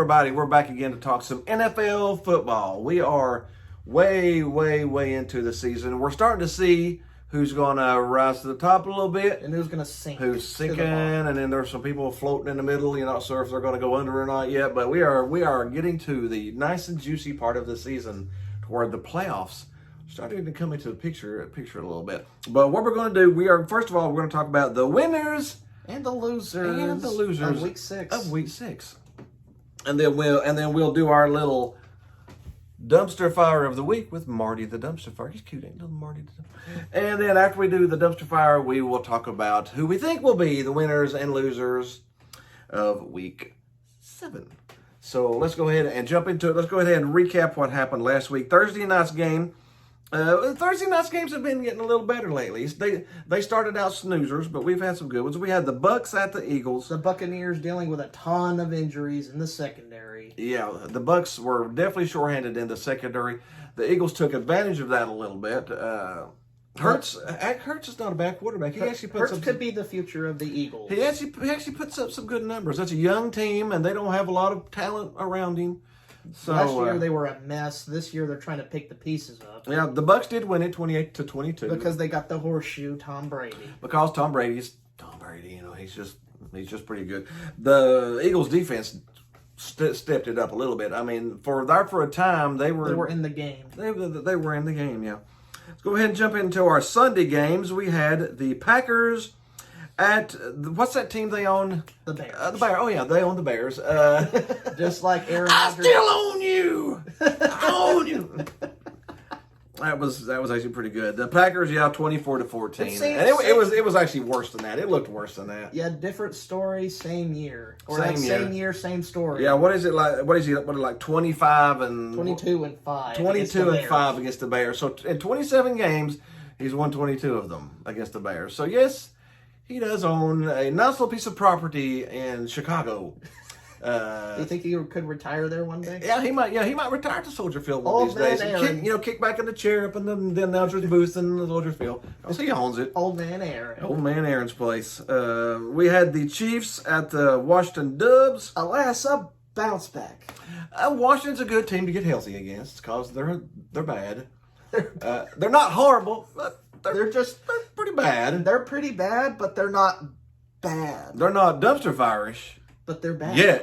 everybody. We're back again to talk some NFL football. We are way into the season. We're starting to see who's going to rise to the top a little bit. And who's going to sink. Who's sinking, and then there's some people floating in the middle. You're not sure if they're going to go under or not yet, but we are getting to the nice and juicy part of the season toward the playoffs. Starting to come into the picture a little bit. But what we're going to do, first of all, we're going to talk about the winners and the losers of week 6. And then we'll do our little dumpster fire of the week with Marty the dumpster fire. He's cute, ain't little Marty And then after we do the dumpster fire, we will talk about who we think will be the winners and losers of week 7. So let's go ahead and jump into it. Let's go ahead and recap what happened last week. Thursday night's game. Thursday night's games have been getting a little better lately. They started out snoozers, but we've had some good ones. We had the Bucs at the Eagles. The Buccaneers dealing with a ton of injuries in the secondary. Yeah, the Bucs were definitely shorthanded in the secondary. The Eagles took advantage of that a little bit. Hurts is not a bad quarterback. Hurts could be the future of the Eagles. He actually puts up some good numbers. That's a young team, and they don't have a lot of talent around him. So, last year they were a mess. This year they're trying to pick the pieces up. Yeah, the Bucs did win it 28-22 because they got the horseshoe Tom Brady. Because Tom Brady's Tom Brady. He's just pretty good. The Eagles defense stepped it up a little bit. I mean, for a time they were in the game. They were in the game. Yeah. Let's go ahead and jump into our Sunday games. We had the Packers at what's that team they own? The Bears. The Bears. Oh yeah, they own the Bears. Just like Aaron I Rodgers. still own you. I own you. That was actually pretty good. The Packers, 24-14, and it was actually worse than that. It looked worse than that. Yeah, different story, same year, or same year, same story. Yeah, what is it like? What is he? What is it like? 22 and 5 against the Bears. So in 27 games, he's won 22 of them against the Bears. So yes, he does own a nice little piece of property in Chicago. Do you think he could retire there one day? Yeah, he might. Yeah, he might retire to Soldier Field one of these days. Kick back in the chair up in the announcer's booth in the Soldier Field. Because he owns it. Old man Aaron. Old man Aaron's place. We had the Chiefs at the Washington Dubs. Alas, a bounce back. Washington's a good team to get healthy against because they're bad. They're not horrible, but they're pretty bad. They're pretty bad, but they're not bad. They're not dumpster fire-ish. But they're bad. Yeah.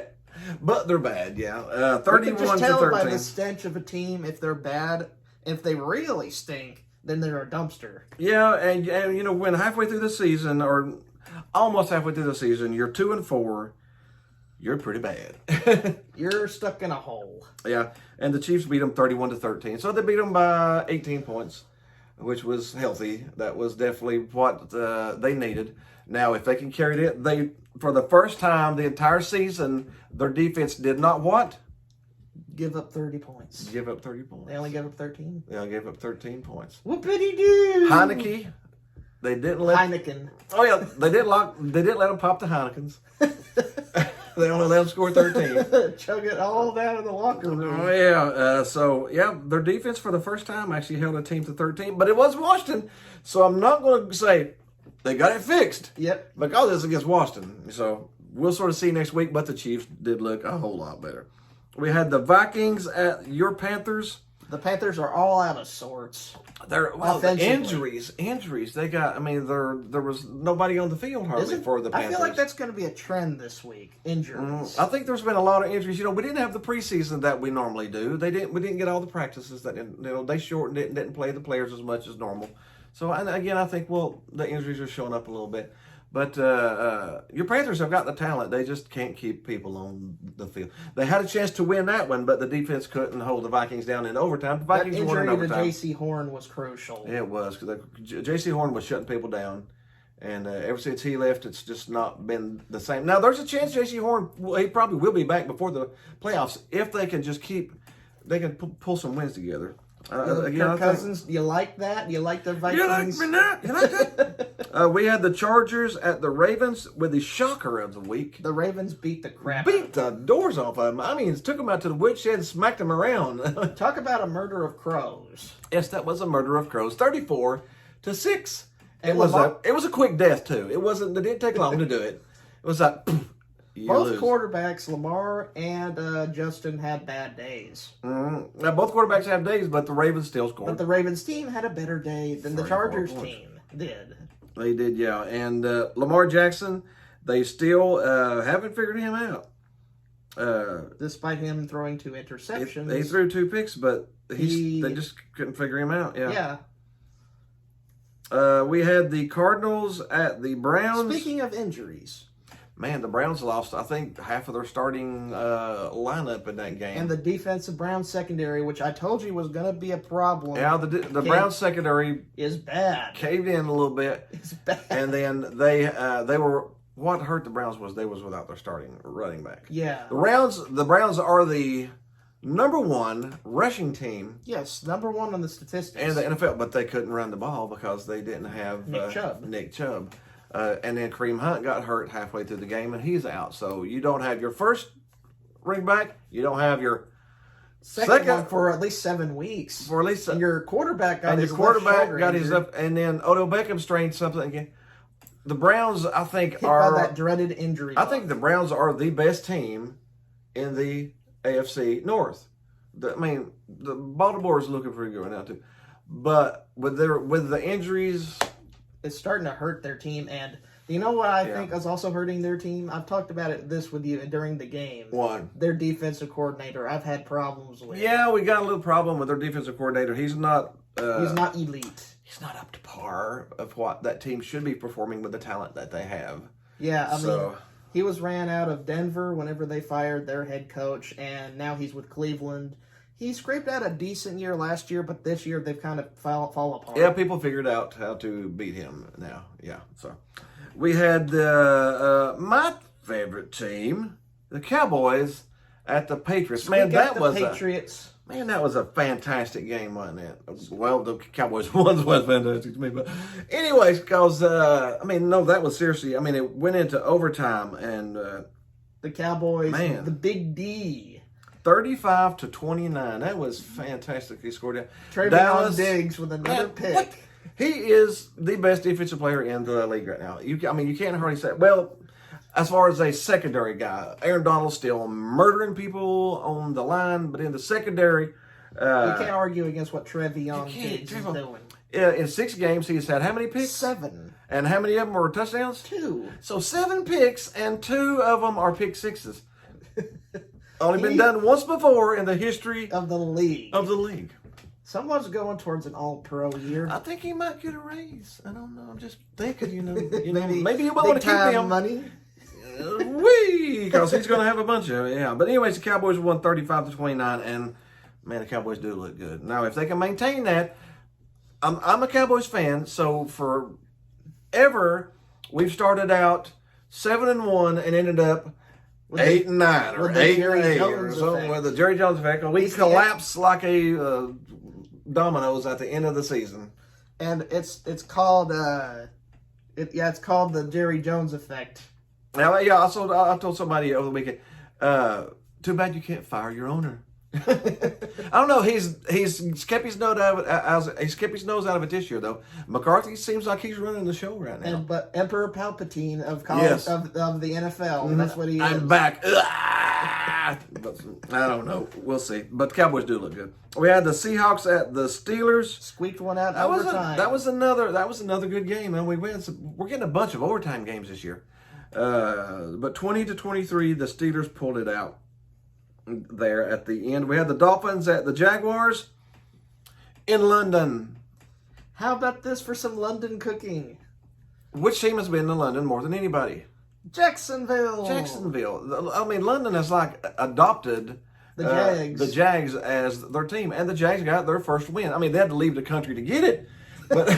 But they're bad, yeah. 31-13. You can just tell by the stench of a team if they're bad. If they really stink, then they're a dumpster. Yeah, and when halfway through the season, or almost halfway through the season, you're 2-4, you're pretty bad. You're stuck in a hole. Yeah, and the Chiefs beat them 31-13. So they beat them by 18 points, which was healthy. That was definitely what they needed. Now, if they can carry it, for the first time the entire season, their defense did not what? Give up 30 points. Give up 30 points. They only gave up 13? They only gave up 13 points. Whoopity-doo! Heineke, they didn't let... Heineken. Oh, yeah, they didn't let them pop the Heinekens. They only let them score 13. Chug it all down in the locker room. Oh, yeah. Their defense for the first time actually held a team to 13, but it was Washington, so I'm not going to say... They got it fixed. Yep. Because it's against Washington. So we'll sort of see next week, but the Chiefs did look a whole lot better. We had the Vikings at your Panthers. The Panthers are all out of sorts. The injuries. They got, there was nobody on the field hardly for the Panthers. I feel like that's going to be a trend this week. Injuries. I think there's been a lot of injuries. We didn't have the preseason that we normally do. We didn't get all the practices they shortened it and didn't play the players as much as normal. So, and again, I think, the injuries are showing up a little bit. But your Panthers have got the talent. They just can't keep people on the field. They had a chance to win that one, but the defense couldn't hold the Vikings down in overtime. The Vikings won in overtime. That injury to J.C. Horn was crucial. It was, because J.C. Horn was shutting people down. And ever since he left, it's just not been the same. Now, there's a chance J.C. Horn, he probably will be back before the playoffs if they can just they can pull some wins together. Kirk Cousins, you like that? You like the Vikings? You like that? We had the Chargers at the Ravens with the shocker of the week. The Ravens beat the crap Beat the doors off of them. It took them out to the woodshed and smacked them around. Talk about a murder of crows. Yes, that was a murder of crows. 34-6. It was a quick death, too. It didn't take long to do it. It was like... you Both lose. quarterbacks, Lamar and Justin, had bad days. Mm-hmm. Now, both quarterbacks have days, but the Ravens still scored. But the Ravens team had a better day than the 34 Chargers points. team did. They did, yeah. And Lamar Jackson, they still haven't figured him out. Despite him throwing 2 interceptions. He threw 2 picks, but they just couldn't figure him out. Yeah. We had the Cardinals at the Browns. Speaking of injuries. Man, the Browns lost, I think, half of their starting lineup in that game. And the defensive Browns secondary, which I told you was going to be a problem. Yeah, the Browns secondary is bad. Caved in a little bit. It's bad. And then they were, what hurt the Browns was they was without their starting running back. Yeah. The Browns are the #1 rushing team. Yes, #1 on the statistics. In the NFL, but they couldn't run the ball because they didn't have Nick Chubb. And then Kareem Hunt got hurt halfway through the game, and he's out. So you don't have your first running back. You don't have your second one for at least 7 weeks. For at least, and your quarterback got and his your quarterback left got his injured. left, and then Odell Beckham strained something again. The Browns, I think, Hit by that dreaded injury. I think the Browns are the best team in the AFC North. The Baltimore is looking pretty good right now too, but with the injuries, it's starting to hurt their team. And you know what I think is also hurting their team? I've talked about this with you during the game. One, their defensive coordinator. I've had problems with. Yeah, we got a little problem with their defensive coordinator. He's not elite. He's not up to par of what that team should be performing with the talent that they have. Yeah, I mean, he was ran out of Denver whenever they fired their head coach, and now he's with Cleveland. He scraped out a decent year last year, but this year they've kind of fall apart. Yeah, people figured out how to beat him now. Yeah, so we had my favorite team, the Cowboys, at the Patriots. That was a fantastic game, wasn't it? Well, the Cowboys won was fantastic to me, but anyways, because that was seriously. It went into overtime, and the Cowboys, the Big D. 35-29. That was fantastic. He scored it. Trayvon Diggs with another pick. What? He is the best defensive player in the league right now. You can't hardly say. Well, as far as a secondary guy, Aaron Donald's still murdering people on the line, but in the secondary, you can't argue against what Trayvon Diggs is doing. In 6 games, he's had how many picks? 7. And how many of them were touchdowns? 2. So 7 picks, and 2 of them are pick sixes. Only been done once before in the history of the league. Someone's going towards an all-pro year. I think he might get a raise. I don't know. I'm just thinking, maybe he won't want to keep him. Money. Because he's going to have a bunch of it. Yeah. But anyways, the Cowboys won 35-29, and man, the Cowboys do look good. Now, if they can maintain that, I'm a Cowboys fan, so forever we've started out 7-1 and ended up 8-9 or 8-8 or something with the Jerry Jones effect. We collapse like a dominoes at the end of the season, and it's called it's called the Jerry Jones effect. Now, yeah, I told somebody over the weekend. Too bad you can't fire your owner. I don't know. He's kept his nose out of it. He's kept his nose out of it this year, though. McCarthy seems like he's running the show right now. But Emperor Palpatine of college of the NFL. That's what he is. I'm back. I don't know. We'll see. But the Cowboys do look good. We had the Seahawks at the Steelers. Squeaked one out overtime. That was another good game, and we're getting a bunch of overtime games this year. But 20-23, the Steelers pulled it out. There at the end, we had the Dolphins at the Jaguars in London. How about this for some London cooking? Which team has been to London more than anybody? Jacksonville. London has adopted the Jags as their team, and the Jags got their first win. They had to leave the country to get it, but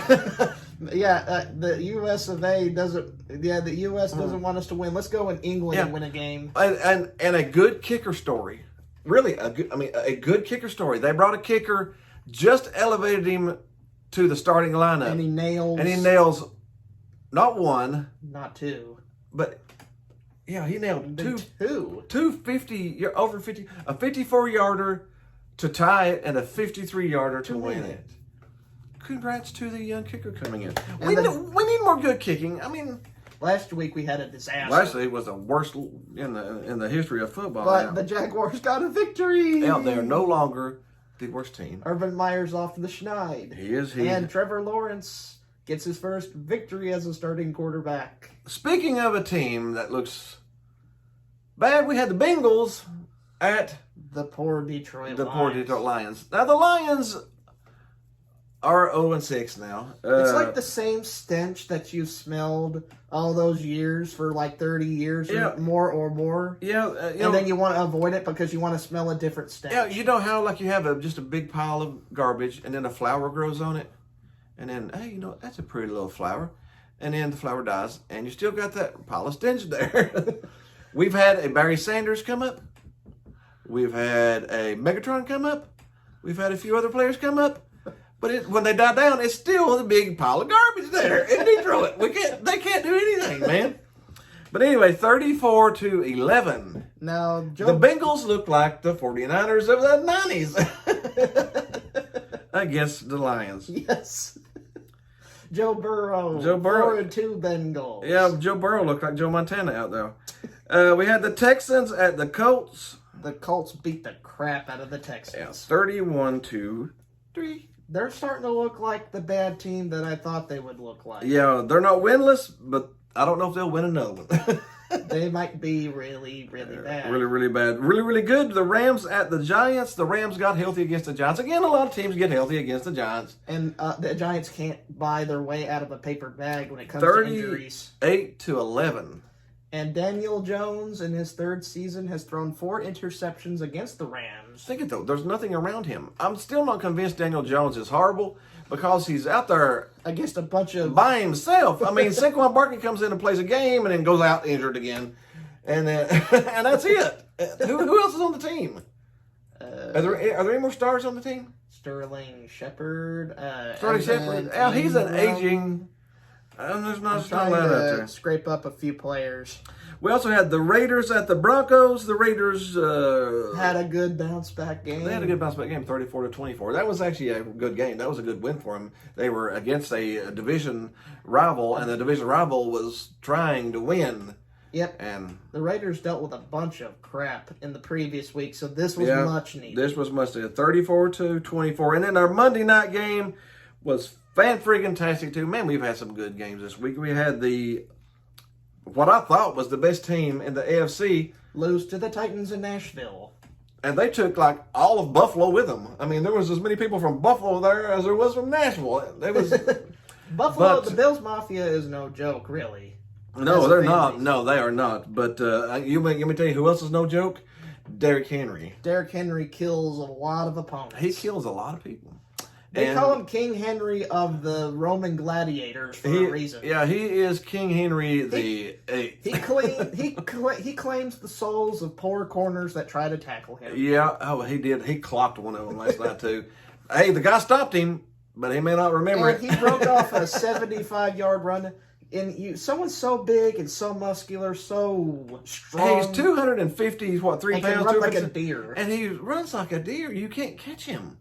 the U.S. of A. doesn't. Yeah, the U.S. doesn't want us to win. Let's go in England and win a game. And a good kicker story. Really, a good kicker story. They brought a kicker, just elevated him to the starting lineup, and he nails not one, not two, but he nailed two 50 over 50, a 54-yarder to tie it and a 53-yarder to win it. Congrats to the young kicker coming in. We need more good kicking. Last week we had a disaster. Last week was the worst in the history of football. But the Jaguars got a victory. Yeah, they are no longer the worst team. Urban Meyer's off the schneid. He is. And Trevor Lawrence gets his first victory as a starting quarterback. Speaking of a team that looks bad, we had the Bengals at the poor Detroit Lions. Now the Lions are 0-6 now. It's like the same stench that you smelled all those years for like 30 years or more. Yeah. And then you want to avoid it because you want to smell a different stench. Yeah, you know how like you have just a big pile of garbage and then a flower grows on it? And then, hey, that's a pretty little flower. And then the flower dies and you still got that pile of stench there. We've had a Barry Sanders come up. We've had a Megatron come up. We've had a few other players come up. But when they die down, it's still a big pile of garbage there in Detroit. They can't do anything, man. But anyway, 34-11. Now, the Bengals look like the 49ers of the 90s against the Lions. Yes. Joe Burrow. 4-2 Bengals. Yeah, Joe Burrow looked like Joe Montana out there. We had the Texans at the Colts. The Colts beat the crap out of the Texans. Yeah, 31-3. They're starting to look like the bad team that I thought they would look like. Yeah, they're not winless, but I don't know if they'll win another one. They might be really, really bad. Really, really bad. Really, really good. The Rams at the Giants. The Rams got healthy against the Giants. Again, a lot of teams get healthy against the Giants. And the Giants can't buy their way out of a paper bag when it comes to injuries. 38-11. And Daniel Jones, in his third season, has thrown 4 interceptions against the Rams. Think it though, there's nothing around him. I'm still not convinced Daniel Jones is horrible because he's out there against a bunch of by himself. I mean, Saquon Barkley comes in and plays a game and then goes out injured again, and then and that's it. Who else is on the team? Are there any more stars on the team? Sterling Shepard. Sterling Shepard. He's an aging. There's not a star out there. Scrape up a few players. We also had the Raiders at the Broncos. The Raiders had a good bounce back game. They had a good bounce back game, 34-24. That was actually a good game. That was a good win for them. They were against a division rival, and the division rival was trying to win. Yep. And the Raiders dealt with a bunch of crap in the previous week, so this was much needed. This was much needed. 34-24. And then our Monday night game was fan-freaking-tastic, too. Man, we've had some good games this week. We had what I thought was the best team in the AFC lose to the Titans in Nashville. And they took, like, all of Buffalo with them. I mean, there was as many people from Buffalo there as there was from Nashville. It was Buffalo, the Bills Mafia is no joke, really. No, they're not. No, they are not. But let me tell you who else is no joke? Derrick Henry. Derrick Henry kills a lot of opponents. He kills a lot of people. They call him King Henry of the Roman gladiators for a reason. Yeah, he is King Henry the Eighth. He claims the souls of poor corners that try to tackle him. Yeah, he did. He clocked one of them last night too. Hey, the guy stopped him, but he may not remember it. He broke off a 75-yard run. And someone's so big and so muscular, so strong. He's 250. He's 3 pounds? He runs like a deer. And he runs like a deer. You can't catch him.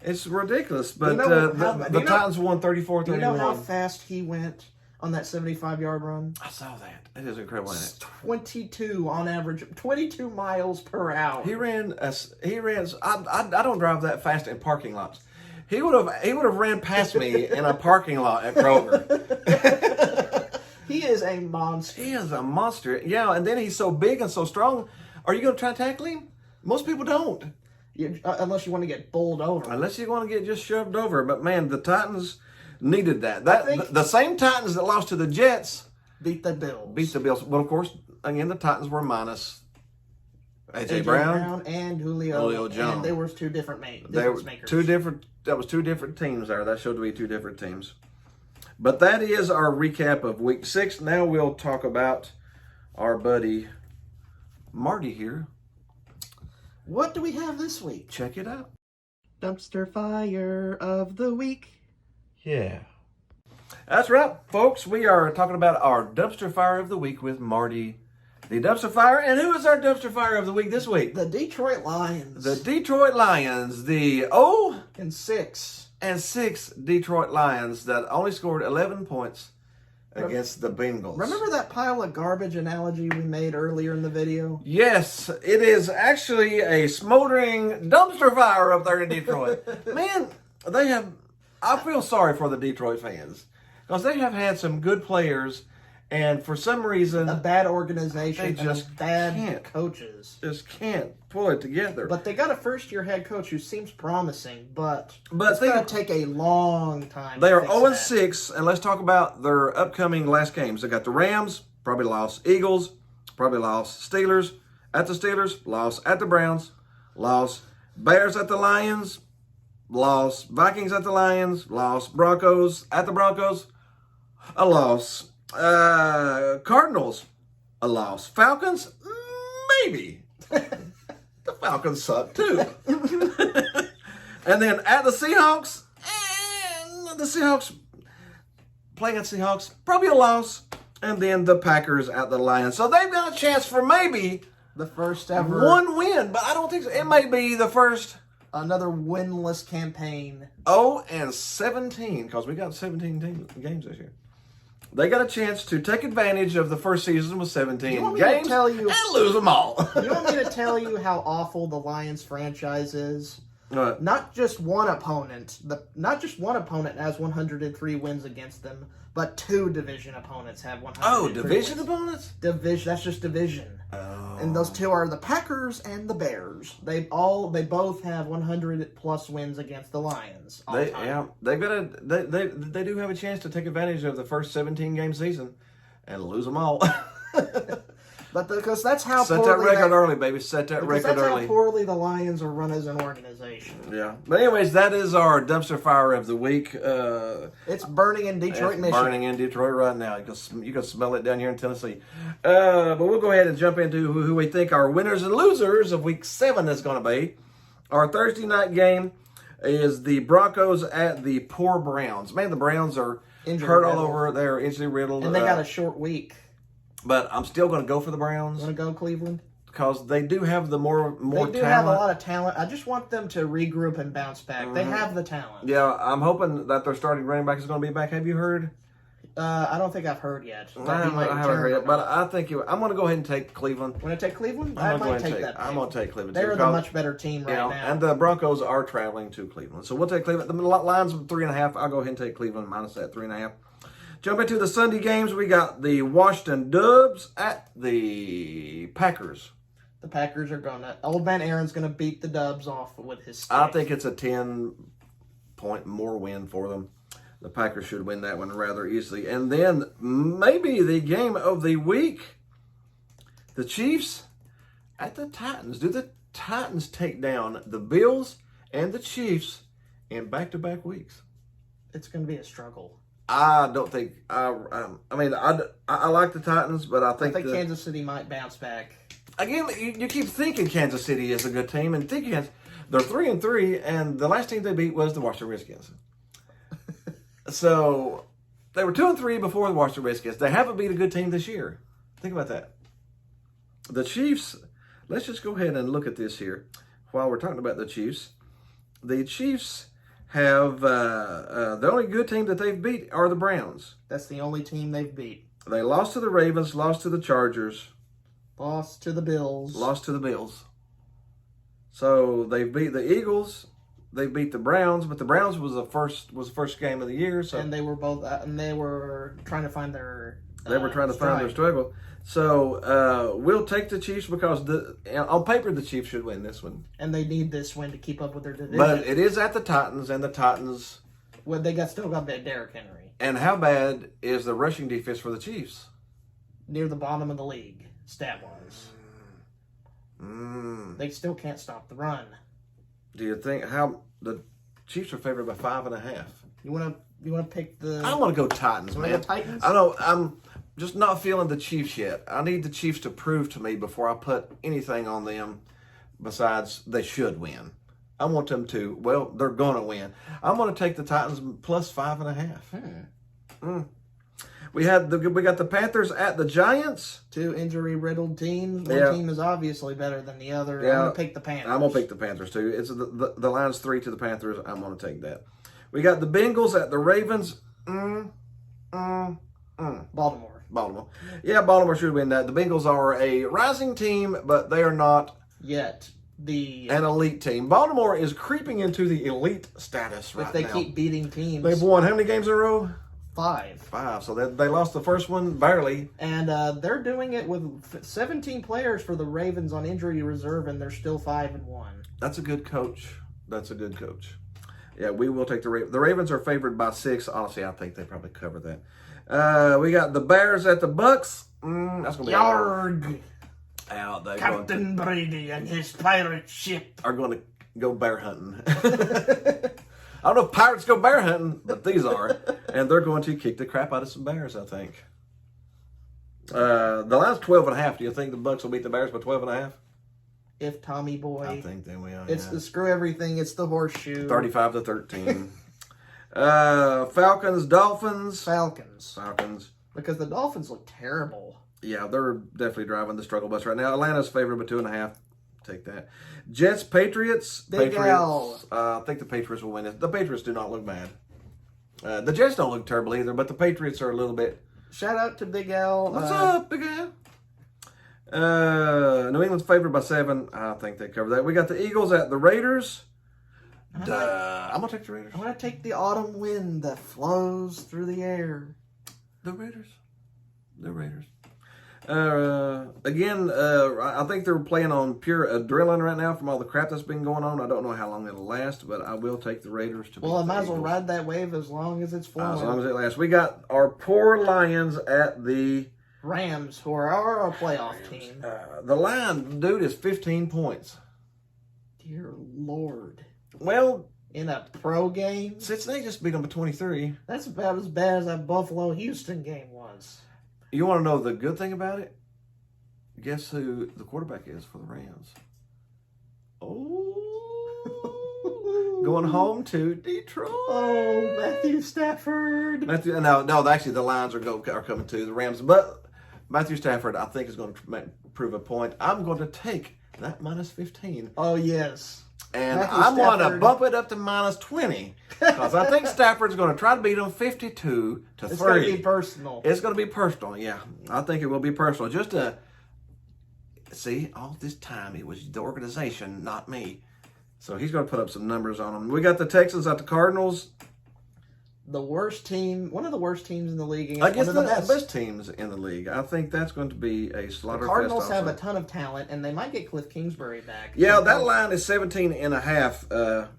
It's ridiculous. But the Titans won 34-31. Do you know how fast he went on that 75-yard run? I saw that. It is incredible. Isn't it? 22 on average, 22 miles per hour. He ran. I don't drive that fast in parking lots. He would have ran past me in a parking lot at Kroger. He is a monster. He is a monster. Yeah, and then he's so big and so strong. Are you going to try to tackle him? Most people don't. Unless you want to get bowled over. Unless you want to get just shoved over. But, man, the Titans needed that. The same Titans that lost to the Jets beat the Bills. Well, of course, again, the Titans were minus A.J. Brown and Julio Jones. And they were two different makers. That was two different teams there. That showed to be two different teams. But that is our recap of Week 6. Now we'll talk about our buddy Marty here. What do we have this week? Check it out. Dumpster Fire of the Week. Yeah. That's right, folks. We are talking about our Dumpster Fire of the Week with Marty, the Dumpster Fire. And who is our Dumpster Fire of the Week this week? The Detroit Lions. The Detroit Lions. The 0-6 Detroit Lions that only scored 11 points against the Bengals. Remember that pile of garbage analogy we made earlier in the video? Yes, it is actually a smoldering dumpster fire up there in Detroit. Man, I feel sorry for the Detroit fans because they have had some good players, and for some reason, A bad organization They just and bad can't. coaches. just can't pull it together. But they got a first-year head coach who seems promising, but it's they- going to take a long time. They to are fix 0-6, and let's talk about their upcoming last games. They got the Rams, probably lost. Eagles, probably lost. Steelers, lost. At the Browns, lost. Bears at the Lions, lost. Vikings at the Lions, lost. Broncos at the Broncos, a loss. Cardinals, a loss. Falcons, maybe. The Falcons suck too. And then at the Seahawks, the Seahawks playing at Seahawks, probably a loss. And then the Packers at the Lions. So they've got a chance for maybe The first ever one win, but I don't think so. It may be the first another winless campaign. 0-17 because we got 17 games this year. They got a chance to take advantage of the first season with 17 You want me to games tell you- and lose them all. You want me to tell you how awful the Lions franchise is? Right. Not just one opponent has 103 wins against them, but two division opponents have 103. Oh, division wins. opponents? Division. That's just division. Oh. And those two are the Packers and the Bears. They both have 100 plus wins against the Lions. All time. They do have a chance to take advantage of the first 17 game season and lose them all. But because that's how Set that poorly record early, baby. Set that because record that's early. how poorly the Lions are run as an organization. Yeah. But anyways, that is our dumpster fire of the week. It's burning in Detroit, It's Michigan. burning in Detroit right now. You can smell it down here in Tennessee. But we'll go ahead and jump into who we think our winners and losers of Week 7 is going to be. Our Thursday night game is the Broncos at the poor Browns. Man, the Browns are Injury hurt all riddled. over. They're injury riddled. And they got a short week. But I'm still going to go for the Browns Want to go, Cleveland? because they do have the more They do talent. have a lot of talent. I just want them to regroup and bounce back. They have the talent. Yeah, I'm hoping that their starting running back is going to be back. Have you heard? I don't think I've heard yet. I haven't heard it, but I think I'm going to go ahead and take Cleveland. Want to take Cleveland? I'm I going might to take that. I'm going to take Cleveland. They're too, the because, much better team right now. and the Broncos are traveling to Cleveland, so we'll take Cleveland. The line's 3.5. I'll go ahead and take Cleveland minus that 3.5. Jump into the Sunday games. We got the Washington Dubs at the Packers. The Packers are gonna. Old man Aaron's gonna beat the Dubs off with his stick. I think it's a 10-point more win for them. The Packers should win that one rather easily. And then maybe the game of the week, the Chiefs at the Titans. Do the Titans take down the Bills and the Chiefs in back-to-back weeks? It's gonna be a struggle. I don't think. I like the Titans, but I I think Kansas City might bounce back. again, you keep thinking Kansas City is a good team, and thinking they're 3-3, and the last team they beat was the Washington Redskins. So they were 2-3 before the Washington Redskins. They haven't beat a good team this year. Think about that. The Chiefs. Let's just go ahead and look at this here while we're talking about the Chiefs. The Chiefs have the only good team that they've beat are the Browns. That's the only team they've beat. They lost to the Ravens, lost to the Chargers, Lost to the Bills. lost to the Bills. So they beat the Eagles, they beat the Browns, but the Browns was the first game of the year. So And they were both. And they were trying to find their. they were trying to find their stride. struggle. So we'll take the Chiefs because on paper the Chiefs should win this one. And they need this win to keep up with their division. But it is at the Titans, and the Titans. Well, they still got that Derrick Henry And how bad is the rushing defense for the Chiefs? near the bottom of the league, stat wise. They still can't stop the run. Do you think how the Chiefs are favored by 5.5? You want to pick the? I want to go Titans, wanna man. go Titans? I know I'm just not feeling the Chiefs yet. I need the Chiefs to prove to me before I put anything on them. Besides, they should win. I want them to. Well, they're gonna win. I'm gonna take the Titans plus 5.5. We got the Panthers at the Giants. Two injury-riddled teams. One Yeah. team is obviously better than the other. Yeah. I'm going to pick the Panthers. I'm gonna pick the Panthers too. It's the line's 3 to the Panthers. I'm gonna take that. We got the Bengals at the Ravens. Baltimore. Yeah, Baltimore should win that. The Bengals are a rising team, but they are not Yet. an elite team. Baltimore is creeping into the elite status right now. If they keep beating teams. They've won how many games in a row? 5. 5. So they lost the first one barely. And they're doing it with 17 players for the Ravens on injury reserve, and they're still 5-1. That's a good coach. Yeah, we will take the Ravens. The Ravens are favored by 6. Honestly, I think they probably cover that. We got the Bears at the Bucks. That's gonna be Yarg! out. Captain Brady and his pirate ship are going to go bear hunting. I don't know if pirates go bear hunting, but these are. And they're going to kick the crap out of some bears, I think. The line's 12.5. Do you think the Bucks will beat the Bears by 12.5? If Tommy Boy. I think they will. It's the screw everything. It's the horseshoe. 35-13. Falcons, Dolphins. Falcons. Because the Dolphins look terrible. Yeah, they're definitely driving the struggle bus right now. Atlanta's favored by 2.5. Take that. Jets, Patriots. Patriots. I think the Patriots will win it. The Patriots do not look bad. The Jets don't look terrible either, but the Patriots are a little bit. Shout out to Big L. What's up, Big Al? New England's favored by 7. I think they cover that. We got the Eagles at the Raiders. I'm going to take the Raiders. I'm going to take the autumn wind that flows through the air. The Raiders. Again, I think they're playing on pure adrenaline right now from all the crap that's been going on. I don't know how long it'll last, but I will take the Raiders to. Well, I might as well ride that wave as long as it's flowing. As long as it lasts. We got our poor Lions at the Rams, who are our playoff team. The line, dude, is 15 points. Dear Lord. Well, in a pro game? Cincinnati just beat them by 23. That's about as bad as that Buffalo-Houston game was. You want to know the good thing about it? Guess who the quarterback is for the Rams? Oh. Going home to Detroit. Oh, Matthew Stafford. No, actually the Lions are coming to the Rams. But Matthew Stafford, I think, is going to prove a point. I'm going to take that minus 15. Oh, yes. And I'm going to bump it up to minus 20 because I think Stafford's going to try to beat them 52-3. It's going to be personal. It's going to be personal, yeah. I think it will be personal. Just to see, all this time it was the organization, not me. So he's going to put up some numbers on them. We got the Texans at the Cardinals. The worst team, one of the worst teams in the league. I guess the best teams in the league. I think that's going to be a slaughter fest. The Cardinals have a ton of talent, and they might get Cliff Kingsbury back. Yeah, that line is 17.5.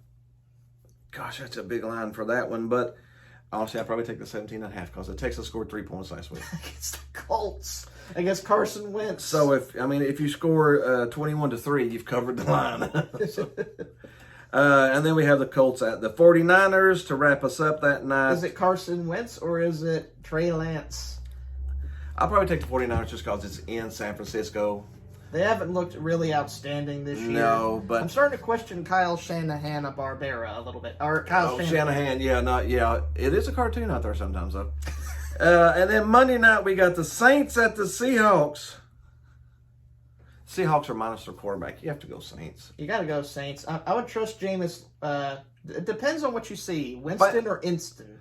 Gosh, that's a big line for that one. But honestly, I'd probably take the 17.5 because the Texans scored 3 points last week against the Colts. Against Carson Wentz. So if you score 21-3, you've covered the line. And then we have the Colts at the 49ers to wrap us up that night. Is it Carson Wentz or is it Trey Lance? I'll probably take the 49ers just because it's in San Francisco. They haven't looked really outstanding this year. No, but I'm starting to question Kyle Shanahan of Barbera a little bit. Or Kyle Shanahan, yeah. It is a cartoon out there sometimes, though. And then Monday night, we got the Saints at the Seahawks. Seahawks are minus their quarterback. You have to go Saints. You got to go Saints. I would trust Jameis. It depends on what you see, Winston or Inston.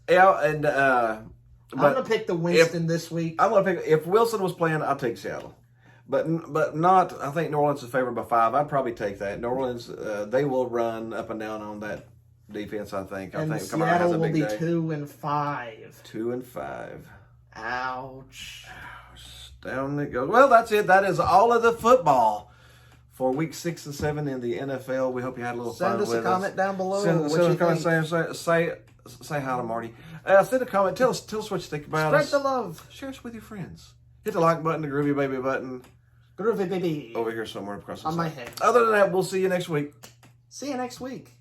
Yeah, and I'm going to pick the Winston this week. I'm going to pick. If Wilson was playing, I'd take Seattle. But not. I think New Orleans is favored by 5. I'd probably take that. New Orleans, they will run up and down on that defense. I think. And I think Seattle Kamara has a will big be day. 2-5. 2-5. Ouch. Down it goes. Well, that's it. That is all of the football for week 6 and 7 in the NFL. We hope you had a little fun with us. Send us a comment down below. Send a comment. Say hi to Marty. Send a comment. Tell us what you think about us. Spread the love. Share us with your friends. Hit the like button, the groovy baby button. Groovy baby. Over here somewhere across the on my head. Other than that, we'll see you next week. See you next week.